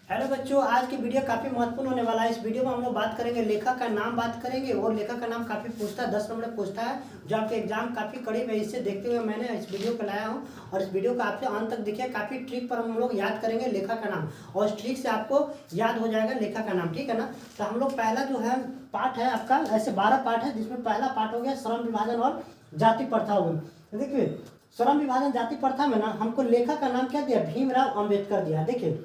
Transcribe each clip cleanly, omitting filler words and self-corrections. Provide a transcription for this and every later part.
Hello बच्चों, आज की वीडियो काफ़ी महत्वपूर्ण होने वाला है। इस वीडियो में हम लोग बात करेंगे, लेखक का नाम बात करेंगे। और लेखक का नाम काफ़ी पूछता है, 10 नंबर पूछता है, जो आपके एग्जाम काफ़ी करीब है। इससे देखते हुए मैंने इस वीडियो को लाया हूँ। और इस वीडियो को आपसे अंत तक देखिए, काफ़ी ट्रिक पर हम लोग याद करेंगे लेखक का नाम, और इस ट्रिक से आपको याद हो जाएगा लेखक का नाम, ठीक है ना। तो हम लोग पहला जो है पार्ट है आपका, ऐसे 12 पार्ट है, जिसमें पहला पार्ट हो गया श्रम विभाजन और जाति प्रथा हो। देखिए, श्रम विभाजन जाति प्रथा में ना हमको लेखक का नाम क्या दिया, भीमराव अम्बेडकर दिया। देखिए,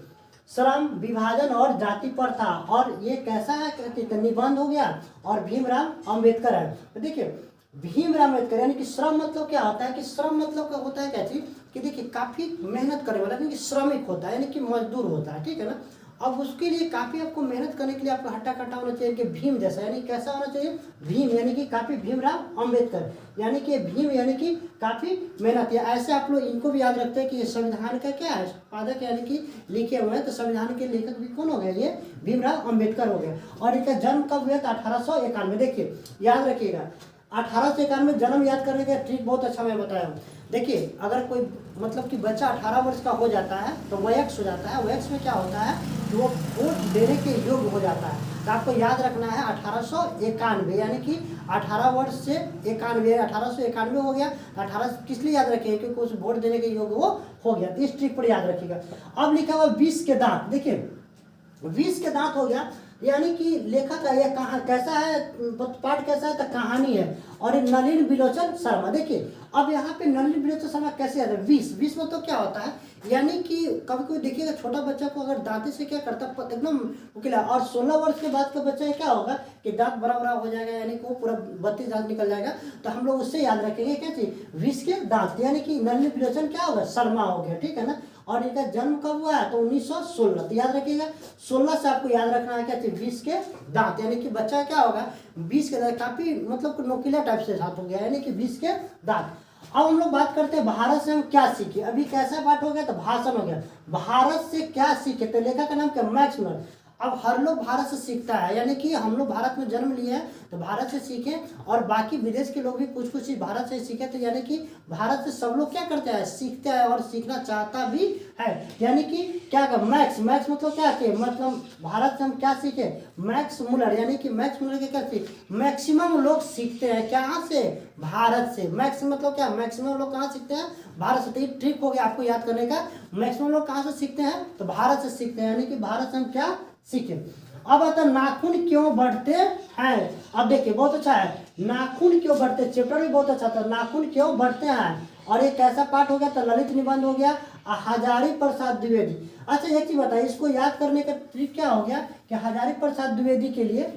श्रम विभाजन और जाति प्रथा, और ये कैसा है, कहते निबंध हो गया, और भीमराव अम्बेडकर है। तो देखिए, भीमराव अम्बेडकर यानी कि श्रम मतलब क्या होता है, कि श्रम मतलब क्या होता है, क्या चीज कि देखिए काफी मेहनत करने वाला, यानी कि श्रमिक होता है, यानी कि मजदूर होता है, ठीक है ना। अब उसके लिए काफी आपको मेहनत करने के लिए आपको हट्टा कट्टा होना चाहिए, कि भीम जैसा, यानी कैसा होना चाहिए, भीम यानी कि काफी, भीमराव अम्बेडकर यानी कि भीम यानी कि काफी मेहनत। या ऐसे आप लोग इनको भी याद रखते हैं कि ये संविधान का क्या है, पादक यानी कि लिखे हुए हैं। तो संविधान के लेखक भी कौन हो गए, ये भीमराव अम्बेडकर हो गए। और इनका जन्म कब हुआ था, 1891। देखिए याद रखिएगा, 1891 जन्म याद करने का ट्रिक बहुत अच्छा मैं बताया हूँ। देखिए, अगर कोई मतलब कि बच्चा 18 वर्ष का हो जाता है तो वयस्क हो जाता है। वयस्क में क्या होता है कि वो वोट देने के योग्य हो जाता है। तो आपको याद रखना है 1891, यानी कि 18 वर्ष से 91, 1891 हो गया। 18 किस लिए याद रखेंगे, क्योंकि उस वोट देने के योग्य वो हो गया। तो इस ट्रिक पर याद रखिएगा। अब लिखा हुआ 20 के दांत। देखिए, 20 के दांत हो गया, यानी कि लेखक का ये कहा कैसा है, पाठ कैसा है, तो कहानी है। और ये नलिन बिलोचन शर्मा। देखिए, अब यहाँ पे नलिन बिलोचन शर्मा कैसे याद है, 20 में तो क्या होता है, यानी कि कभी कोई देखिएगा छोटा बच्चा को अगर दांते से क्या करता है, एकदम उकेला। और 16 वर्ष के बाद का बच्चा क्या होगा कि दांत बड़ा बड़ा हो जाएगा, यानी कि वो पूरा 32 दांत निकल जाएगा। तो हम लोग उससे याद रखेंगे क्या चीज, 20 के दांत, यानी कि नलिन बिलोचन क्या होगा, शर्मा हो गया, ठीक है ना। और इनका जन्म कब हुआ है, तो 1916। तो याद रखिएगा, 16 से आपको याद रखना है क्या चीज, 20 के दांत, यानी कि बच्चा क्या होगा, 20 के दांत, काफी मतलब नोकीला टाइप से हाथ हो गया, यानी कि 20 के दांत। अब हम लोग बात करते हैं भारत से हम क्या सीखे। अभी कैसा पाठ हो गया, तो भाषण हो गया। भारत से क्या सीखे, तो लेखक का नाम क्या, मैक्स मुलर। अब हर लोग भारत से सीखता है, यानी कि हम लोग भारत में जन्म लिए हैं तो भारत से सीखे, और बाकी विदेश के लोग भी कुछ कुछ चीज भारत से सीखे। तो यानी कि भारत से सब लोग क्या करते हैं, सीखते हैं, और सीखना चाहता भी है। यानी कि क्या कर, मैक्स मतलब क्या है, मतलब भारत से हम क्या सीखे, मैक्स मुलर, यानी कि मैक्स मुलर के क्या सीखे, मैक्सिमम लोग सीखते हैं कहाँ से, भारत से। मैक्स मतलब क्या, मैक्सिमम लोग कहाँ सीखते हैं, भारत से। तो ये ट्रिक हो गया आपको याद करने का, मैक्सिमम लोग कहाँ से सीखते हैं, तो भारत से सीखते हैं, यानी कि भारत से हम क्या सीखे। अब आता नाखून क्यों बढ़ते हैं। अब देखिए, बहुत अच्छा है, नाखून क्यों बढ़ते, चैप्टर भी बहुत अच्छा था, नाखून क्यों बढ़ते हैं। और ये कैसा पाठ हो गया, तो ललित निबंध हो गया, हजारी प्रसाद द्विवेदी। अच्छा एक चीज बताइए, इसको याद करने का ट्रिक क्या हो गया, कि हजारी प्रसाद द्विवेदी के लिए,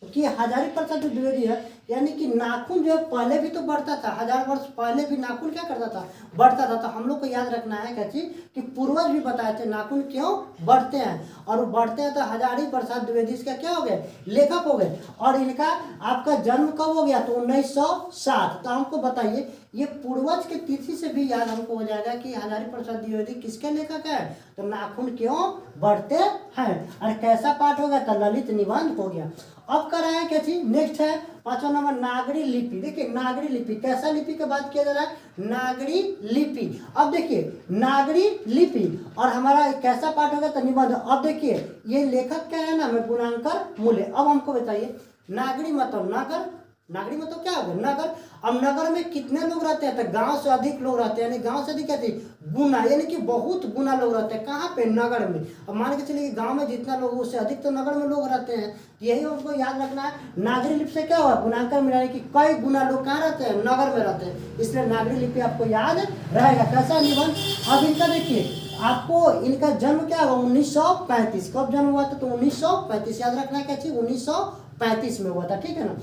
कि हजारी प्रसाद जो द्विवेदी है, यानी कि नाखून जो है पहले भी तो बढ़ता था, 1000 वर्ष पहले भी नाखून क्या करता था, बढ़ता था। तो हम लोग को याद रखना है क्या चीज, कि पूर्वज भी बताए थे नाखून क्यों बढ़ते हैं, और वो बढ़ते हैं। तो हजारी प्रसाद द्विवेदी इसका क्या हो गए, लेखक हो गए। और इनका आपका जन्म कब हो गया, तो 1907। तो हमको बताइए, ये पूर्वज के तिथि से भी याद हमको हो जाएगा कि हजारी प्रसाद द्विवेदी किसके लेखक है, तो नाखून क्यों बढ़ते हैं। और कैसा पाठ हो गया, तो ललित निबंध हो गया। अब कर रहा है क्या चीज, नेक्स्ट है 5वां नंबर, नागरी लिपि। देखिए, नागरी लिपि, कैसा लिपि की बात किया जा रहा है, नागरी लिपि। अब देखिए, नागरी लिपि, और हमारा कैसा पाठ होगा, तो निबंध। अब देखिए, ये लेखक क्या है ना, मैं गुणांकर मूल्य। अब हमको बताइए, नागरी मतलब नगर, नागरी मतलब क्या होगा, नगर। अब नगर में कितने लोग रहते हैं, तो गांव से अधिक लोग रहते हैं, यानी गांव से अधिक क्या थी, गुना, यानी कि बहुत गुना लोग रहते हैं। कहाँ पे, नगर में। अब मान के चलिए गांव में जितना लोग उससे अधिक तो नगर में लोग रहते हैं। यही हमको याद रखना है। नागरी लिपि से क्या हुआ, गुणांकर में, यानी कि कई गुना लोग कहाँ रहते हैं, नगर में रहते हैं, इसलिए नागरी लिपि आपको याद रहेगा। कैसा निबंध। अब इनका देखिए, आपको इनका जन्म क्या हुआ, 1935। कब जन्म हुआ था, तो 1935 याद रखना है क्या चीज, 1935 में हुआ था, ठीक है ना।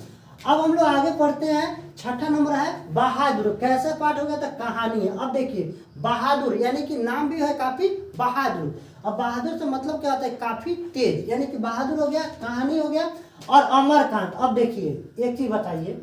अब हम लोग आगे पढ़ते हैं, 6ठा नंबर है बहादुर। कैसे पाठ हो गया, तो कहानी है। अब देखिए, बहादुर यानी कि नाम भी है काफी, बहादुर। अब बहादुर से मतलब क्या होता है, काफी तेज, यानी कि बहादुर हो गया, कहानी हो गया, और अमरकांत। अब देखिए, एक चीज बताइए,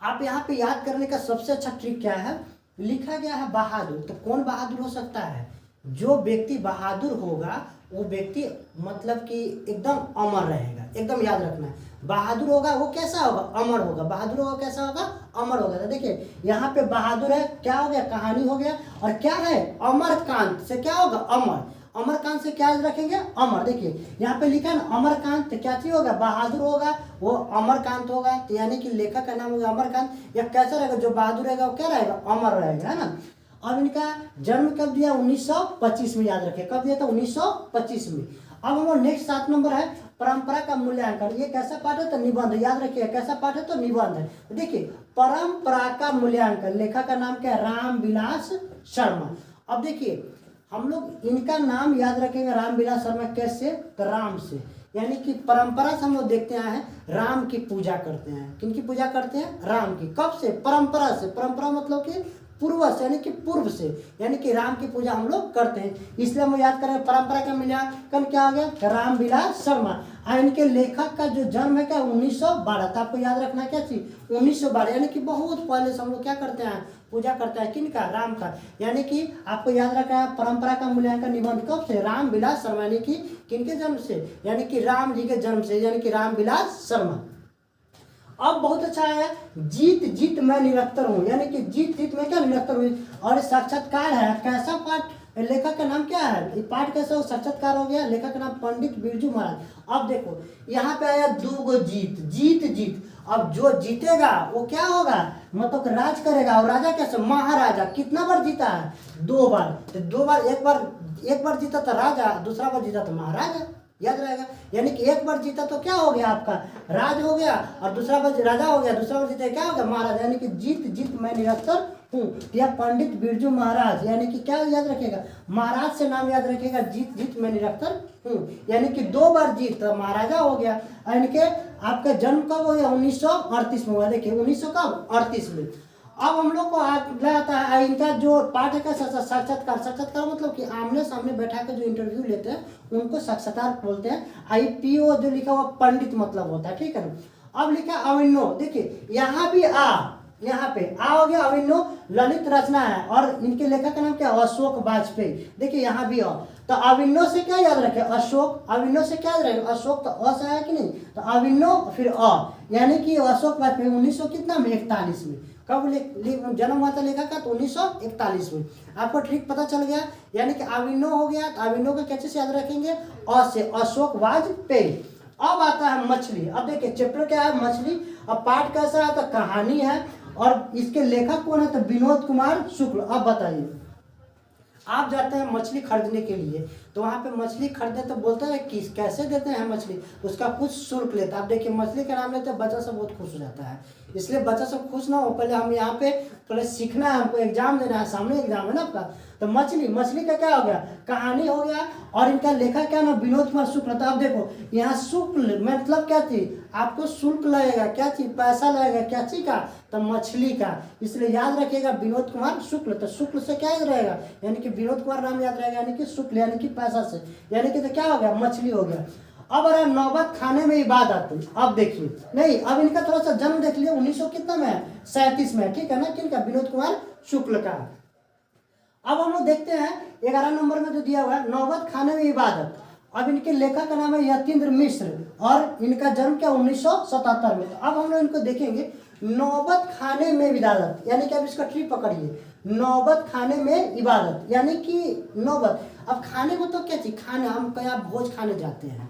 आप यहाँ पे याद करने का सबसे अच्छा ट्रिक क्या है, लिखा गया है बहादुर। तो कौन बहादुर हो सकता है, जो व्यक्ति बहादुर होगा वो व्यक्ति मतलब कि एकदम अमर रहेगा, एकदम याद रखना है। बहादुर होगा वो कैसा होगा, अमर होगा। बहादुर होगा कैसा होगा, अमर होगा। तो देखिए, यहाँ पे बहादुर है, क्या हो गया, कहानी हो गया, और क्या है, अमरकांत से क्या होगा, अमर। अमरकांत से क्या याद रखेंगे, अमर। देखिए यहाँ पे लिखा है ना अमरकांत, तो क्या चीज होगा, बहादुर होगा, वो अमरकांत होगा। तो यानी कि लेखक का नाम होगा अमरकांत। या कैसा रहेगा, जो बहादुर रहेगा वो क्या रहेगा, अमर रहेगा, है ना। अब इनका जन्म कब दिया, 1925 में, याद रखें कब दिया था, 1925 में। अब हम नेक्स्ट 7 नंबर है परंपरा का मूल्यांकन। ये कैसा पाठ है, तो निबंध, याद रखिए कैसा पाठ है, तो निबंध है। तो देखिए परंपरा का मूल्यांकन, लेखक का नाम क्या है, रामविलास शर्मा। अब देखिए हम लोग इनका नाम याद रखेंगे रामविलास शर्मा, कैसे, तो राम से, यानी कि परंपरा से हम लोग देखते आए हैं राम की पूजा करते हैं। किनकी पूजा करते हैं, राम की। कब से, परंपरा से। परंपरा मतलब कि पूर्व से, यानी कि पूर्व से, यानी कि राम की पूजा हम लोग करते हैं। इसलिए हम याद करें परंपरा का मूल्यांकन क्या हो गया, रामविलास शर्मा। और इनके लेखक का जो जन्म है क्या, 1912। तो आपको याद रखना क्या चीज, 1912, यानी कि बहुत पहले से हम लोग क्या करते हैं, पूजा करते हैं किनका, राम का। यानी कि आपको याद रखना है परंपरा का मूल्यांकन निबंध कब से, रामविलास शर्मा, यानी कि किनके जन्म से, यानी कि राम जी के जन्म से, यानी कि रामविलास शर्मा। अब बहुत अच्छा है, जीत जीत मैं निरंतर हूँ, यानी कि जीत जीत मैं क्या, निरंतर हूँ। और साक्षात्कार है, कैसा पाठ, लेखक का नाम क्या है, ये पाठ कैसा हो, साक्षात्कार हो गया। लेखक का नाम पंडित बिरजू महाराज। अब देखो यहाँ पे आया 2 गो जीत, जीत जीत। अब जो जीतेगा वो क्या होगा, मतलब राज करेगा। और राजा कैसे, महाराजा। कितना बार जीता है, 2 बार। तो 2 बार, एक बार जीता था राजा, दूसरा बार जीता था महाराजा, याद रहेगा। यानी कि एक बार जीता तो क्या हो गया, आपका राज हो गया, और दूसरा बार राजा हो गया, दूसरा बार जीता क्या हो गया, महाराज। यानी कि जीत जीत मैं निरंतर हूँ। यह पंडित बिरजू महाराज, यानी कि क्या याद रखेगा, महाराज से नाम याद रखेगा, जीत जीत मैं निरंतर हूँ। यानी कि 2 बार जीत, तो महाराजा हो गया। इनके आपका जन्म कब हो गया, 1938 में हुआ। देखिए 1938 में। अब हम लोग को अगला आता है इनका जो पाठ है, साक्षात्कार। साक्षात्कार मतलब कि आमने सामने बैठा कर जो इंटरव्यू लेते हैं उनको साक्षात्कार बोलते हैं। IPO जो लिखा हुआ पंडित मतलब होता है, ठीक है ना। अब लिखा अविन्नो, देखिए यहाँ भी यहाँ पे हो गया अविन्नो, ललित रचना है। और इनके लेखक का नाम क्या, अशोक वाजपेयी। देखिए यहाँ भी तो अविन्नो से क्या याद रखे, अशोक। अविन्नो से क्या याद रखे, अशोक, तो अ से आया कि नहीं, तो अविन्नो फिर यानी कि अशोक वाजपेयी 1900 कितना में, 41 में। कब जन्म हुआ था लेखक का, तो 1941 में। आपको ट्रिक पता चल गया, यानी कि अविन्नो हो गया। तो अविन्नो को कैसे से याद रखेंगे, अ से, अशोक वाजपेयी। अब आता है मछली। अब देखिए चैप्टर क्या है, मछली। अब पाठ कैसा है, तो कहानी है। और इसके लेखक कौन है, तो विनोद कुमार शुक्ल। अब बताइए, आप जाते हैं मछली खरीदने के लिए, तो वहाँ पे मछली खरीदे तो बोलते हैं किस कैसे देते हैं मछली, तो उसका कुछ शुल्क लेता है। आप देखिए मछली का नाम लेते हैं, बच्चा सब बहुत खुश हो जाता है। इसलिए बच्चा सब खुश ना हो, पहले हम यहाँ पे पहले सीखना है, हमको एग्जाम देना है, सामने एग्जाम है ना आपका। तो मछली का क्या हो गया, कहानी हो गया। और इनका लेखक क्या ना, विनोद कुमार शुक्ल। तो आप देखो यहाँ शुक्ल मतलब क्या चीज, आपको शुल्क लगेगा, क्या चीज, पैसा लगेगा, क्या चीज का, तो मछली का। इसलिए याद रखिएगा विनोद कुमार शुक्ल। तो शुक्ल से क्या याद रहेगा, यानी कि विनोद कुमार नाम याद रहेगा, यानी कि शुक्ल, यानी कि पैसा से, यानी कि तो क्या हो गया, मछली हो गया। अब अरे नौबत खाने में इबादत। अब देखिए नहीं, अब इनका थोड़ा सा जन्म देख लिया, 1900 कितना में है, 37 में, ठीक है ना, किनका, विनोद कुमार शुक्ल का। अब हम लोग देखते हैं 11 नंबर में जो दिया हुआ है, नौबत खाने में इबादत। अब इनके लेखक का नाम है यतीन्द्र मिश्र, और इनका जन्म क्या, 1977 में। अब हम लोग इनको देखेंगे, नौबत खाने में इबादत, यानी कि अब इसका ट्री पकड़िए, नौबत खाने में इबादत, यानी कि नौबत। अब खाने में तो क्या चीज, खाना, हम कहीं आप भोज खाने जाते हैं,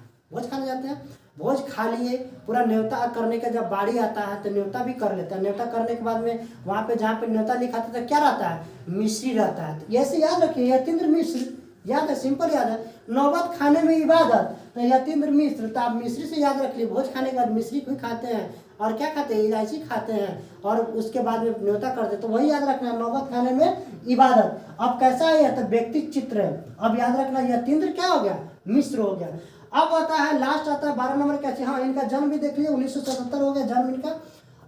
भोज खा लिए, पूरा न्योता करने का जब बारी आता है तो न्योता भी कर लेता है। न्योता करने के बाद में वहाँ पे जहाँ पे न्योता लिखा था तो क्या रहता है, मिश्री रहता है। तो ऐसे याद रखिए, यतीन्द्र मिश्र, याद है, सिंपल याद है। नौबत खाने में इबादत, तो यतीन्द्र मिश्र। तो आप मिश्री से याद रख लिए, भोज खाने के बाद मिश्री को खाते हैं, और क्या खाते हैं, इलायची खाते हैं, और उसके बाद में न्योता करते हैं। तो वही याद रखना, नौबत खाने में इबादत। अब कैसा है, तो व्यक्ति चित्र है। अब याद रखना, यतीन्द्र क्या हो गया, मिश्र हो गया। अब आता है लास्ट आता है 12 नंबर क्या, हाँ इनका जन्म भी देख लिया, 1977 हो गया जन्म इनका।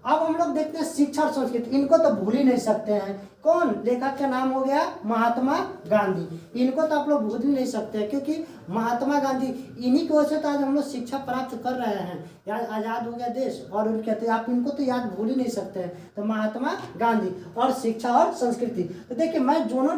अब हम लोग देखते हैं शिक्षा और संस्कृति, इनको तो भूल ही नहीं सकते हैं। कौन, लेखक का नाम हो गया महात्मा गांधी। इनको तो आप लोग भूल ही नहीं सकते हैं, क्योंकि महात्मा गांधी, इन्हीं की वजह से तो आज हम लोग शिक्षा प्राप्त कर रहे हैं, यार आज़ाद हो गया देश। और उनके आप इनको तो याद भूल ही नहीं सकते हैं। तो महात्मा गांधी और शिक्षा और संस्कृति। तो देखिए मैं जो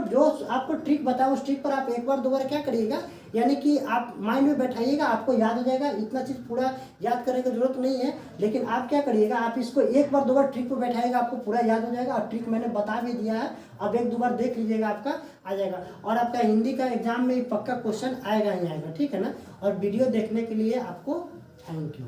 आपको ट्रिक बताया उस ट्रिक पर आप एक बार 2 बार क्या करिएगा, यानी कि आप माइंड में बैठाइएगा, आपको याद हो जाएगा। इतना चीज़ पूरा याद करने की जरूरत नहीं है, लेकिन आप क्या करिएगा, आप इसको एक बार 2 बार ट्रिक पर बैठाइएगा, आपको पूरा याद हो जाएगा। और ट्रिक मैंने बता भी दिया गया है, अब एक दो बार देख लीजिएगा, आपका आ जाएगा। और आपका हिंदी का एग्जाम में पक्का क्वेश्चन आएगा ही आएगा, ठीक है ना। और वीडियो देखने के लिए आपको थैंक यू।